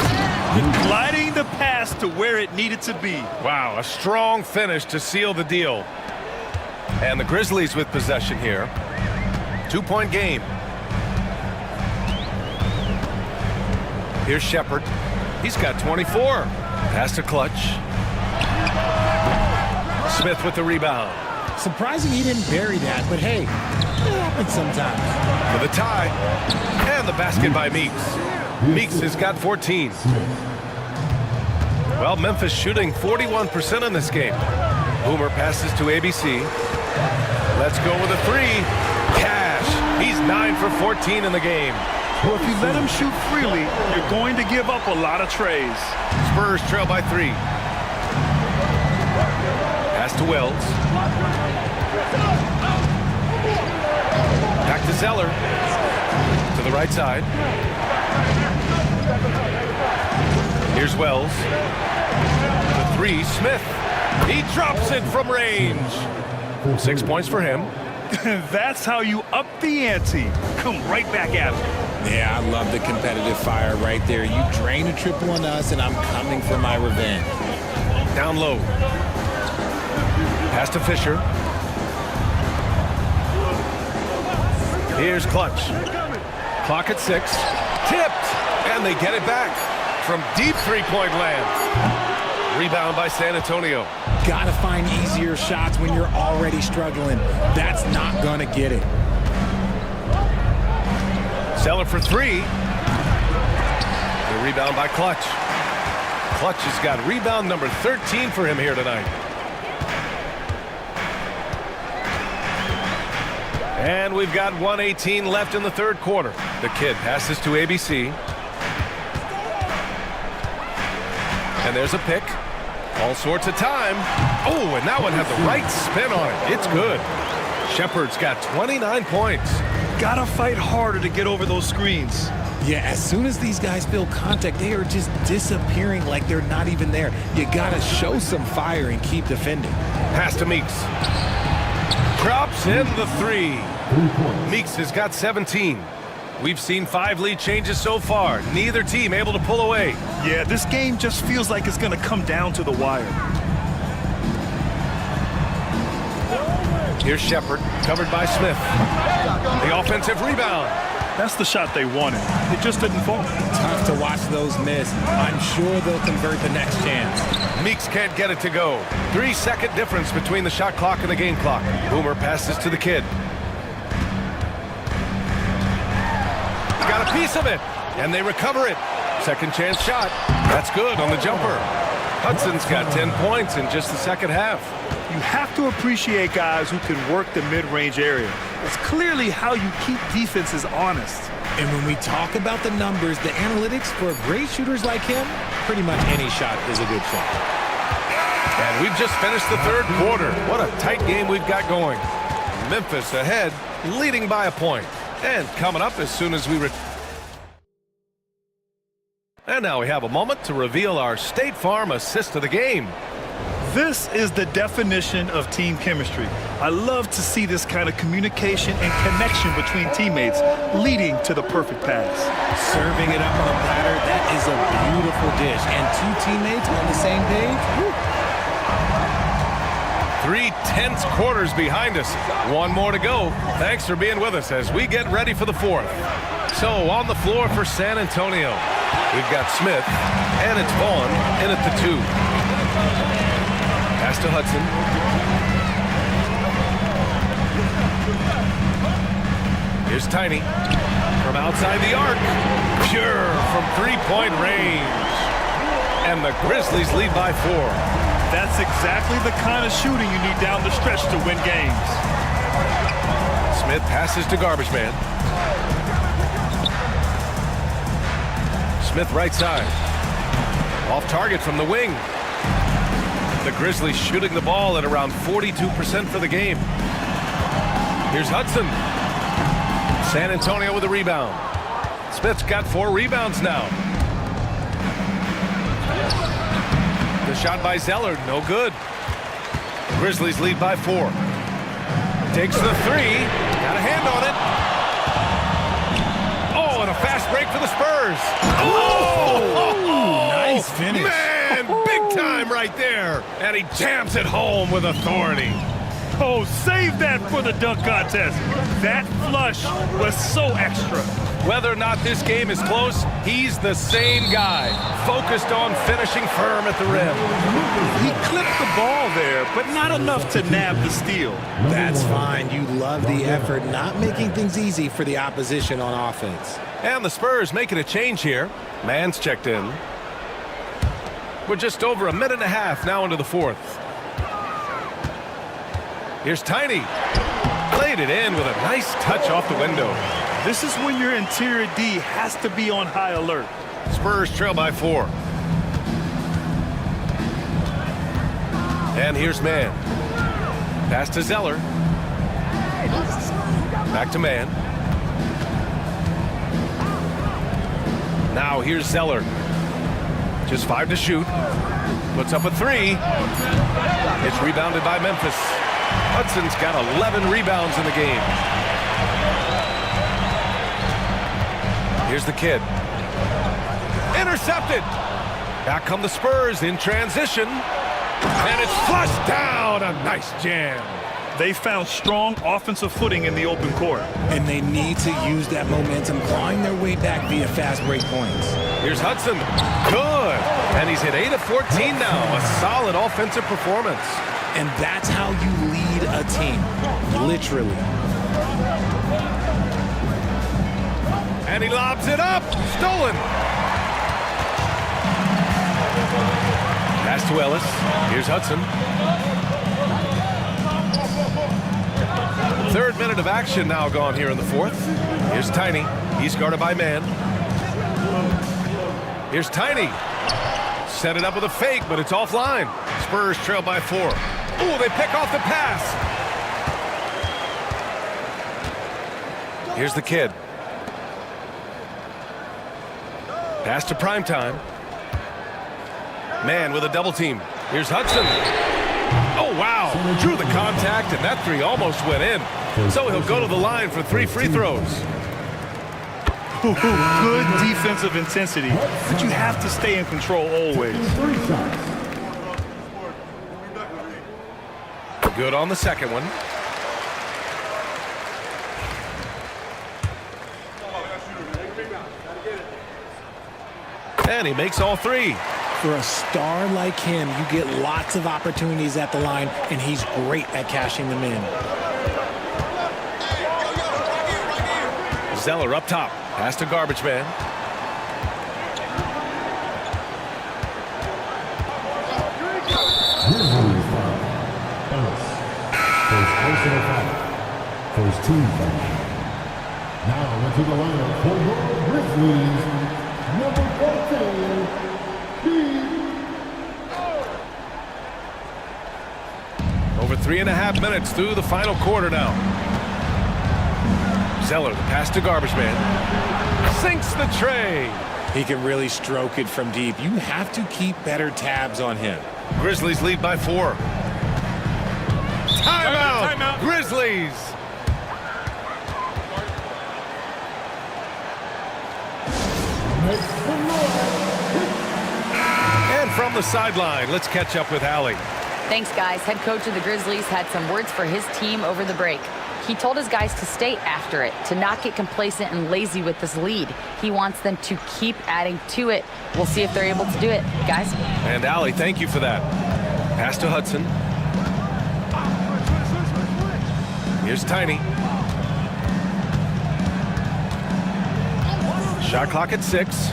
Gliding the pass to where it needed to be. Wow, a strong finish to seal the deal. And the Grizzlies with possession here. 2-point game. Here's Shepard. He's got 24. Pass to Clutch. Smith with the rebound. Surprising he didn't bury that, but hey, it happens sometimes. For the tie. And the basket by Meeks. Meeks has got 14. Well, Memphis shooting 41% in this game. Boomer passes to ABC. Let's go with a 3. Cash. He's 9 for 14 in the game. Well, if you let him shoot freely, you're going to give up a lot of trays. Spurs trail by 3. Pass to Wells. Back to Zeller. To the right side. Here's Wells. The 3, Smith. He drops it from range. 6 points for him. That's how you up the ante. Come right back at him. Yeah, I love the competitive fire right there. You drain a triple on us, and I'm coming for my revenge. Down low. Pass to Fisher. Here's Clutch. Clock at 6. Tipped. And they get it back from deep three-point land. Rebound by San Antonio. Gotta find easier shots when you're already struggling. That's not gonna get it. Zeller for 3. The rebound by Clutch. Clutch has got rebound number 13 for him here tonight. And we've got 1:18 left in the third quarter. The kid passes to ABC. And there's a pick. All sorts of time. Oh, and that one had the right spin on it. It's good. Shepard's got 29 points. Gotta fight harder to get over those screens. Yeah, as soon as these guys feel contact, they are just disappearing like they're not even there. You gotta show some fire and keep defending. Pass to Meeks. Drops in the 3. Meeks has got 17. We've seen 5 lead changes so far. Neither team able to pull away. Yeah, this game just feels like it's going to come down to the wire. Here's Shepard, covered by Smith. The offensive rebound. That's the shot they wanted. It just didn't fall. Tough to watch those miss. I'm sure they'll convert the next chance. Meeks can't get it to go. 3-second difference between the shot clock and the game clock. Boomer passes to the kid. Got a piece of it, and they recover it. Second chance shot. That's good on the jumper. Hudson's got 10 points in just the second half. You have to appreciate guys who can work the mid-range area. It's clearly how you keep defenses honest. And when we talk about the numbers, the analytics for great shooters like him, pretty much any shot is a good shot. And we've just finished the third quarter. What a tight game we've got going. Memphis ahead, leading by a point. And coming up as soon as we And now we have a moment to reveal our State Farm assist of the game. This is the definition of team chemistry. I love to see this kind of communication and connection between teammates leading to the perfect pass. Serving it up on a platter, that is a beautiful dish. And two teammates on the same page. Woo. 3 tense quarters behind us. One more to go. Thanks for being with us as we get ready for the fourth. So on the floor for San Antonio, we've got Smith, and it's Vaughn in at the 2. Pass to Hudson. Here's Tiny from outside the arc. Pure from three-point range. And the Grizzlies lead by 4. That's exactly the kind of shooting you need down the stretch to win games. Smith passes to Garbage Man. Smith right side. Off target from the wing. The Grizzlies shooting the ball at around 42% for the game. Here's Hudson. San Antonio with a rebound. Smith's got 4 rebounds now. The shot by Zeller, no good. Grizzlies lead by 4. Takes the 3. Got a hand on it. Oh, and a fast break for the Spurs. Oh! Nice finish. Man, big time right there. And he jams it home with authority. Oh, save that for the dunk contest. That flush was so extra. Whether or not this game is close, he's the same guy, focused on finishing firm at the rim. He clipped the ball there, but not enough to nab the steal. That's fine. You love the effort, not making things easy for the opposition on offense. And the Spurs making a change here. Mann's checked in. We're just over a minute and a half now into the fourth. Here's Tiny. Played it in with a nice touch off the window. This is when your interior D has to be on high alert. Spurs trail by 4. And here's Mann. Pass to Zeller. Back to Mann. Now here's Zeller. Just 5 to shoot. Puts up a 3. It's rebounded by Memphis. Hudson's got 11 rebounds in the game. Here's the kid. Intercepted. Back come the Spurs in transition. And it's flushed down. A nice jam. They found strong offensive footing in the open court. And they need to use that momentum, clawing their way back via fast break points. Here's Hudson. Good. And he's hit 8 of 14 now. A solid offensive performance. And that's how you lead a team. Literally. And he lobs it up. Stolen. Pass to Ellis. Here's Hudson. 3rd minute of action now gone here in the 4th. Here's Tiny. He's guarded by Mann. Here's Tiny. Set it up with a fake, but it's offline. Spurs trail by 4. Ooh, they pick off the pass. Here's the kid. Pass to Primetime. Mann with a double team. Here's Hudson. Oh, wow. Drew the contact, and that 3 almost went in. So he'll go to the line for 3 free throws. Good defensive intensity, but you have to stay in control always. Good on the second one. And he makes all 3. For a star like him, you get lots of opportunities at the line, and he's great at cashing them in. Zeller up top. Pass to Garbage Man. First personal foul. First team foul. Now into the lineup for the Grizzlies. Number 14, Over 3.5 minutes through the final quarter now. Zeller, the pass to Garbage Man. Sinks the tray. He can really stroke it from deep. You have to keep better tabs on him. Grizzlies lead by 4. Timeout! Timeout. Grizzlies! And from the sideline, let's catch up with Allie. Thanks, guys. Head coach of the Grizzlies had some words for his team over the break. He told his guys to stay after it, to not get complacent and lazy with this lead. He wants them to keep adding to it. We'll see if they're able to do it, guys. And Allie, thank you for that. Pass to Hudson. Here's Tiny. Shot clock at 6.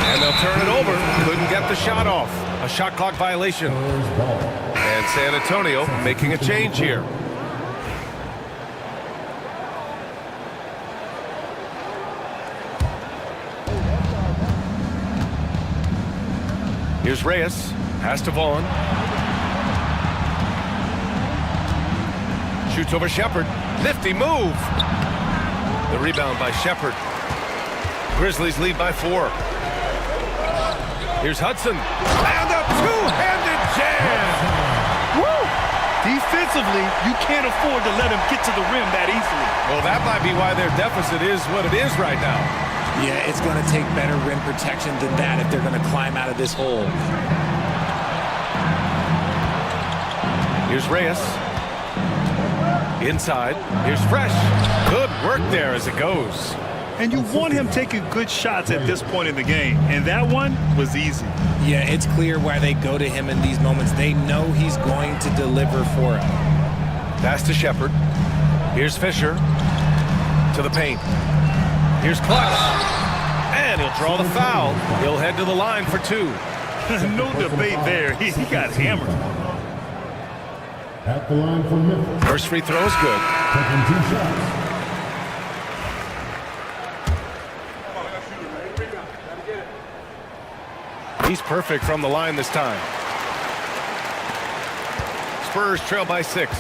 And they'll turn it over. Couldn't get the shot off. A shot clock violation. And San Antonio making a change here. Here's Reyes. Pass to Vaughn. Shoots over Shepard. Nifty move. The rebound by Shepard. Grizzlies lead by 4. Here's Hudson. And a two-handed jam. Woo! Defensively, you can't afford to let him get to the rim that easily. Well, that might be why their deficit is what it is right now. Yeah, it's going to take better rim protection than that if they're going to climb out of this hole. Here's Reyes. Inside. Here's Fresh. Good work there as it goes. And you want him taking good shots at this point in the game. And that one was easy. Yeah, it's clear why they go to him in these moments. They know he's going to deliver for them. Pass to Shepard. Here's Fisher. To the paint. Here's Clutch. And he'll draw the foul. He'll head to the line for 2. No debate there. He got hammered. At the line for Memphis. First free throw is good. Taking 2 shots. He's perfect from the line this time. Spurs trail by 6.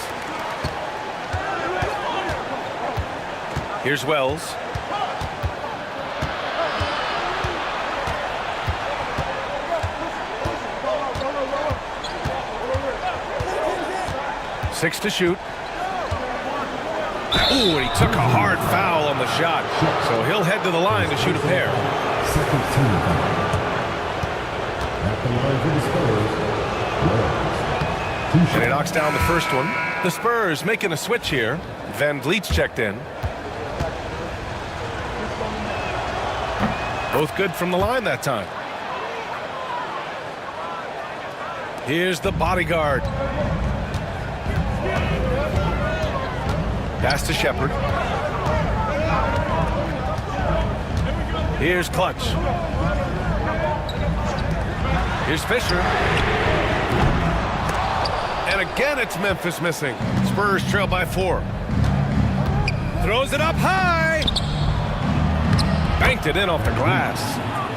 Here's Wells. Six to shoot. Ooh, he took a hard foul on the shot. So he'll head to the line to shoot a pair. Second team. At the line for the Spurs. 2 And he shots. knocks down the first one. The Spurs making a switch here. Van Vliet's checked in. Both good from the line that time. Here's the bodyguard. Pass to Shepard. Here's Clutch. Here's Fisher. And again, it's Memphis missing. Spurs trail by 4. Throws it up high. Banked it in off the glass.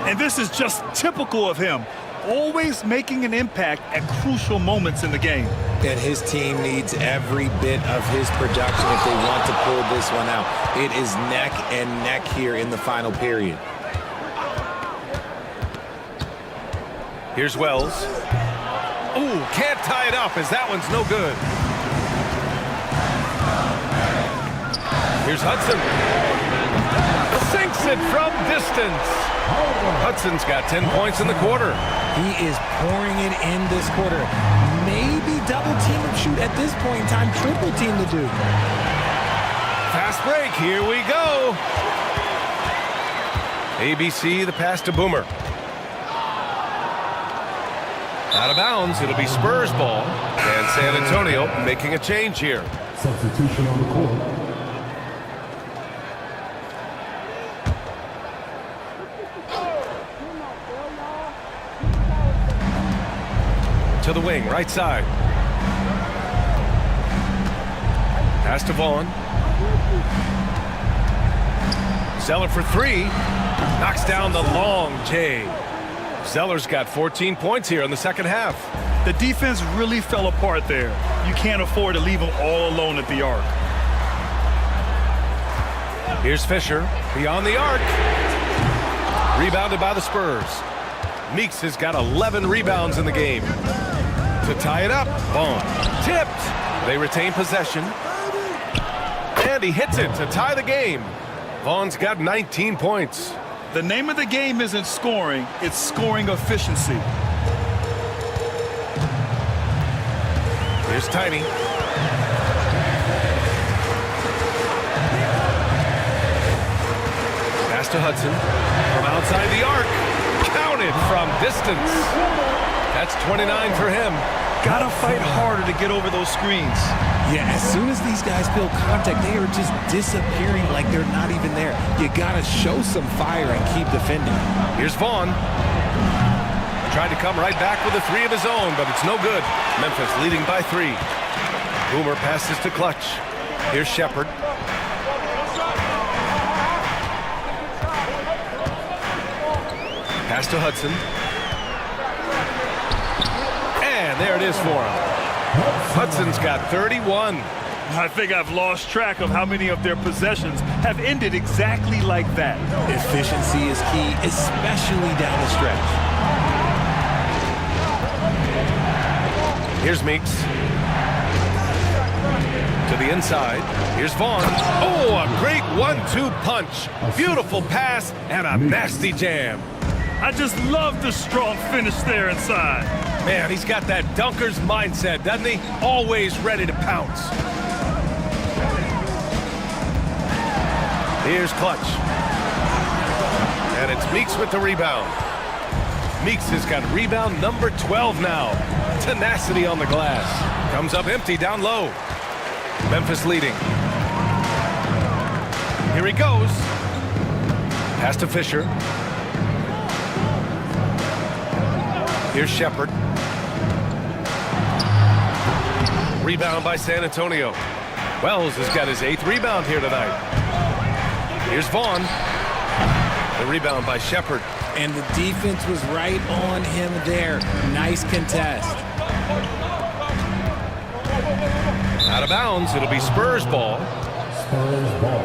And this is just typical of him. Always making an impact at crucial moments in the game. And his team needs every bit of his production if they want to pull this one out. It is neck and neck here in the final period. Here's Wells. Ooh, can't tie it up as that one's no good. Here's Hudson. Sinks it from distance. Hudson's got 10 points in the quarter. He is pouring it in this quarter. Maybe double team him shoot at this point in time. Triple team the Duke. Fast break. Here we go. ABC, the pass to Boomer. Out of bounds. It'll be Spurs ball. And San Antonio making a change here. Substitution on the court. To the wing, right side. Pass to Vaughn. Zeller for 3. Knocks down the long J. Zeller's got 14 points here in the second half. The defense really fell apart there. You can't afford to leave them all alone at the arc. Here's Fisher, beyond the arc. Rebounded by the Spurs. Meeks has got 11 rebounds in the game. To tie it up, Vaughn tipped. They retain possession. And he hits it to tie the game. Vaughn's got 19 points. The name of the game isn't scoring, it's scoring efficiency. Here's Tiny. Pass to Hudson from outside the arc. Counted from distance. That's 29 for him. Gotta fight harder to get over those screens. Yeah, as soon as these guys feel contact, they are just disappearing like they're not even there. You gotta show some fire and keep defending. Here's Vaughn. Tried to come right back with a three of his own, but it's no good. Memphis leading by 3. Boomer passes to Clutch. Here's Shepard. Pass to Hudson. And there it is for him. Hudson's got 31. I think I've lost track of how many of their possessions have ended exactly like that. Efficiency is key, especially down the stretch. Here's Meeks. To the inside. Here's Vaughn. Oh, a great 1-2 punch. Beautiful pass and a nasty jam. I just love the strong finish there inside. Man, he's got that dunker's mindset, doesn't he? Always ready to pounce. Here's Clutch. And it's Meeks with the rebound. Meeks has got rebound number 12 now. Tenacity on the glass. Comes up empty down low. Memphis leading. Here he goes. Pass to Fisher. Here's Shepard. Rebound by San Antonio. Wells has got his 8th rebound here tonight. Here's Vaughn. The rebound by Shepard. And the defense was right on him there. Nice contest. Out of bounds. It'll be Spurs ball. Spurs ball.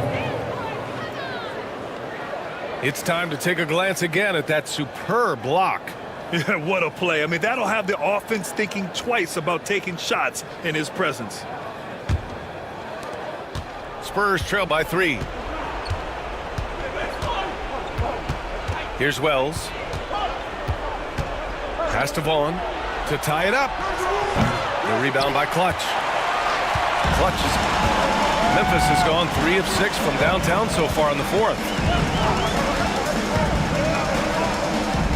It's time to take a glance again at that superb block. Yeah, what a play. I mean, that'll have the offense thinking twice about taking shots in his presence. Spurs trail by 3. Here's Wells. Pass to Vaughn to tie it up. The rebound by Clutch. Memphis has gone 3 of 6 from downtown so far in the 4th.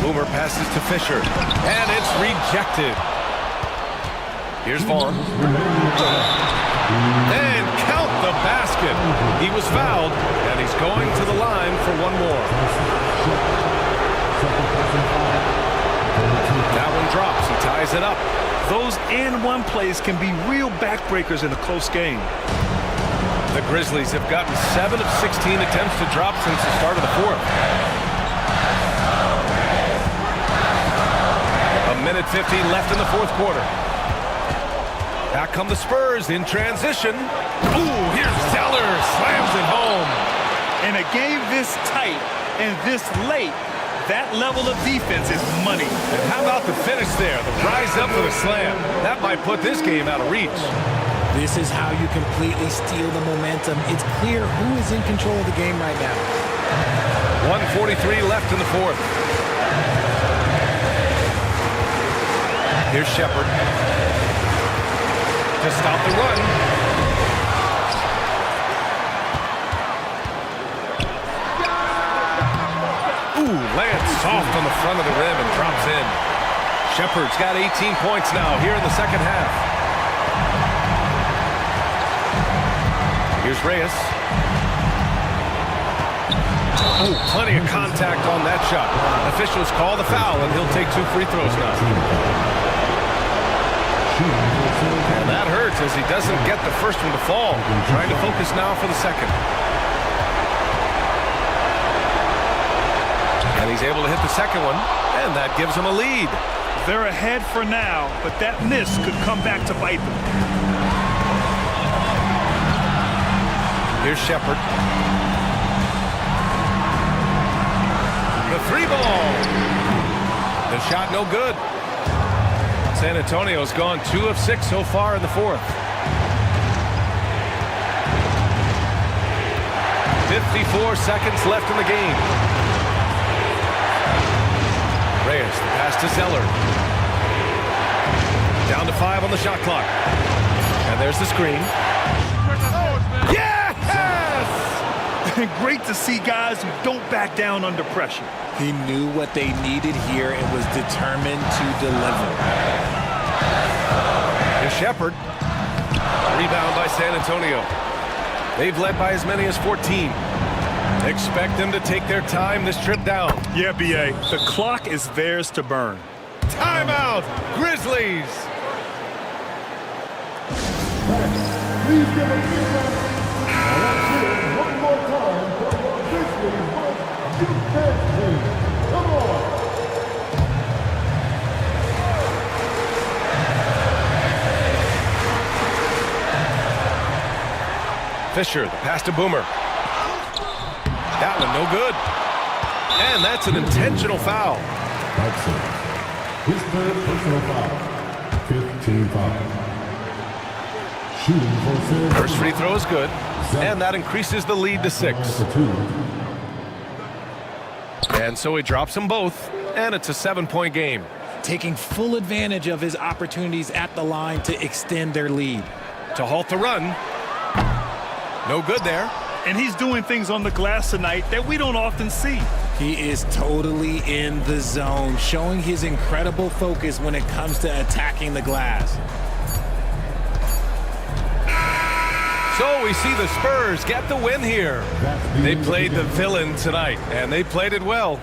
Boomer passes to Fisher, and it's rejected. Here's Vaughn. And count the basket. He was fouled, and he's going to the line for one more. That one drops. He ties it up. Those and-one plays can be real backbreakers in a close game. The Grizzlies have gotten 7 of 16 attempts to drop since the start of the 4th. A minute 15 left in the 4th quarter. Back come the Spurs in transition. Ooh, here's Zeller. Slams it home. In a game this tight and this late, that level of defense is money. And how about the finish there? The rise up for the slam. That might put this game out of reach. This is how you completely steal the momentum. It's clear who is in control of the game right now. 1:43 left in the 4th. Here's Shepard to stop the run. Ooh, lands soft on the front of the rim and drops in. Shepard's got 18 points now here in the second half. Here's Reyes. Ooh, plenty of contact on that shot. Officials call the foul, and he'll take 2 free throws now. And that hurts as he doesn't get the first one to fall. Trying to focus now for the second. And he's able to hit the second one, and that gives him a lead. They're ahead for now, but that miss could come back to bite them. Here's Shepard. The three ball. The shot no good. San Antonio's gone 2 of 6 so far in the fourth. 54 seconds left in the game. Reyes, the pass to Zeller. Down to 5 on the shot clock. And there's the screen. Yes! Great to see guys who don't back down under pressure. He knew what they needed here and was determined to deliver. Here's Shepard. Rebound by San Antonio. They've led by as many as 14. Expect them to take their time this trip down. Yeah, B.A., the clock is theirs to burn. Timeout, Grizzlies. Please give a big round. Let's hear it one more time for your Grizzlies defense team. Come on. Fisher, the pass to Boomer. That one no good. And that's an intentional foul. That's it. His third personal foul. 15 foul. Shooting for San First free throw is good. And that increases the lead to 6. And so he drops them both. And it's a 7-point game. Taking full advantage of his opportunities at the line to extend their lead. To halt the run. No good there. And he's doing things on the glass tonight that we don't often see. He is totally in the zone, showing his incredible focus when it comes to attacking the glass. So we see the Spurs get the win here. They played the villain tonight, and they played it well.